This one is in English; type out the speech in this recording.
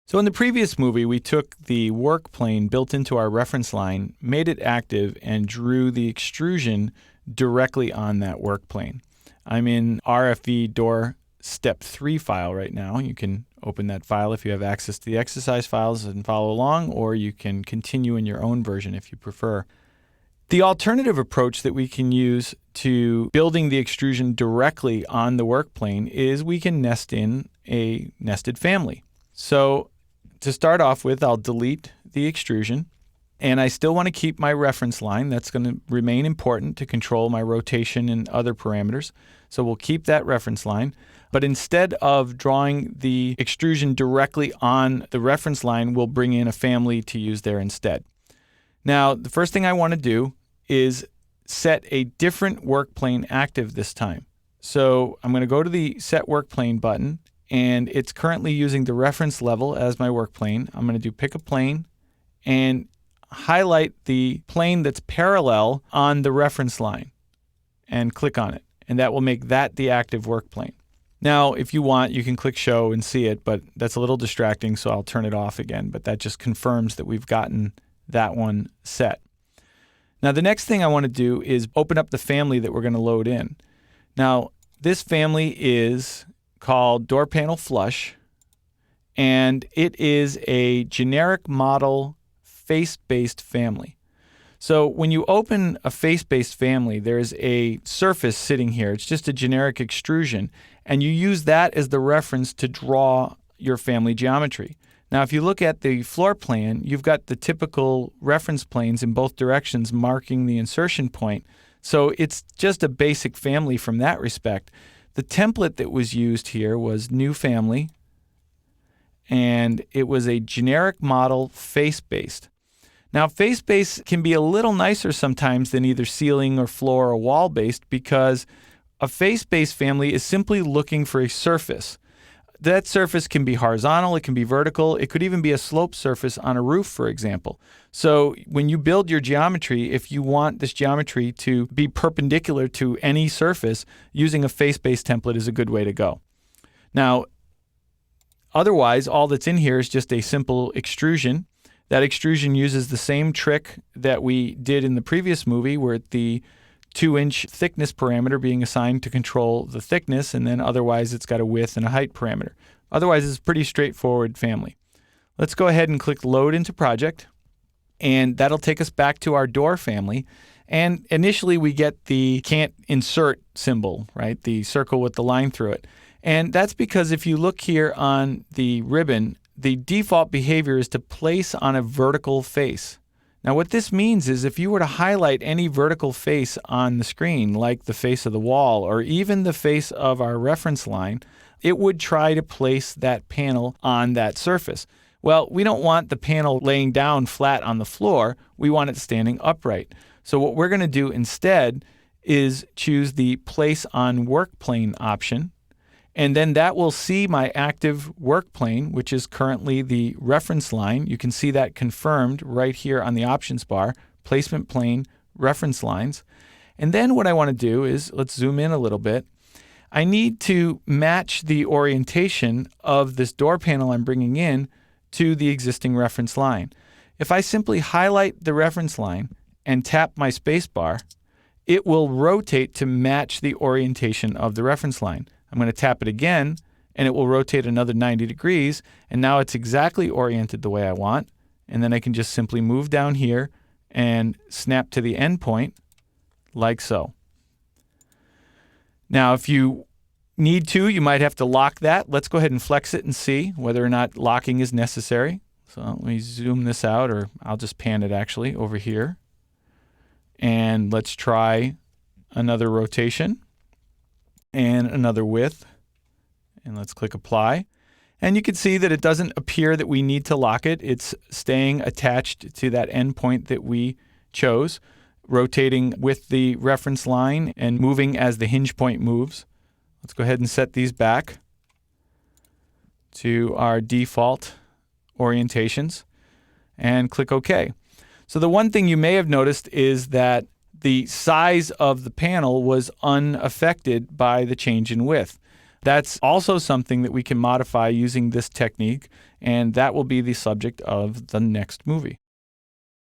So in the previous movie, we took the work plane built into our reference line, made it active, and drew the extrusion directly on that work plane. I'm in RFV Door Step 3 file right now. You can open that file if you have access to the exercise files and follow along, or you can continue in your own version if you prefer. The alternative approach that we can use to building the extrusion directly on the work plane is we can nest in a nested family. So to start off with, I'll delete the extrusion, and I still want to keep my reference line. That's going to remain important to control my rotation and other parameters. So we'll keep that reference line. But instead of drawing the extrusion directly on the reference line, we'll bring in a family to use there instead. Now, the first thing I want to do is set a different work plane active this time. So I'm going to go to the Set Work Plane button, and it's currently using the reference level as my work plane. I'm going to do Pick a Plane and highlight the plane that's parallel on the reference line and click on it. And that will make that the active work plane. Now, if you want, you can click Show and see it, but that's a little distracting, so I'll turn it off again. But that just confirms that we've gotten that one set. Now, the next thing I want to do is open up the family that we're going to load in. Now, this family is called Door Panel Flush, and it is a generic model face-based family. So when you open a face-based family, there's a surface sitting here. It's just a generic extrusion, and you use that as the reference to draw your family geometry. Now, if you look at the floor plan, you've got the typical reference planes in both directions marking the insertion point. So it's just a basic family from that respect. The template that was used here was New Family, and it was a generic model face-based. Now, face-based can be a little nicer sometimes than either ceiling or floor or wall-based because a face-based family is simply looking for a surface. That surface can be horizontal, it can be vertical, it could even be a sloped surface on a roof, for example. So when you build your geometry, if you want this geometry to be perpendicular to any surface, using a face-based template is a good way to go. Now, otherwise, all that's in here is just a simple extrusion. That extrusion uses the same trick that we did in the previous movie, where the 2-inch thickness parameter being assigned to control the thickness, and then otherwise it's got a width and a height parameter. Otherwise, it's a pretty straightforward family. Let's go ahead and click Load into Project, and that'll take us back to our door family. And initially we get the Can't Insert symbol, right? The circle with the line through it. And that's because if you look here on the ribbon, the default behavior is to place on a vertical face. Now, what this means is if you were to highlight any vertical face on the screen, like the face of the wall or even the face of our reference line, it would try to place that panel on that surface. Well, we don't want the panel laying down flat on the floor. We want it standing upright. So what we're going to do instead is choose the Place on Work Plane option. And then that will see my active work plane, which is currently the reference line. You can see that confirmed right here on the options bar, placement plane, reference lines. And then what I want to do is, let's zoom in a little bit. I need to match the orientation of this door panel I'm bringing in to the existing reference line. If I simply highlight the reference line and tap my space bar, it will rotate to match the orientation of the reference line. I'm going to tap it again, and it will rotate another 90 degrees, and now it's exactly oriented the way I want. And then I can just simply move down here and snap to the end point, like so. Now, if you need to, you might have to lock that. Let's go ahead and flex it and see whether or not locking is necessary. So let me zoom this out, or I'll just pan it actually over here. And let's try another rotation. And another width, and let's click Apply. And you can see that it doesn't appear that we need to lock it. It's staying attached to that endpoint that we chose, rotating with the reference line and moving as the hinge point moves. Let's go ahead and set these back to our default orientations and click OK. So the one thing you may have noticed is that the size of the panel was unaffected by the change in width. That's also something that we can modify using this technique, and that will be the subject of the next movie.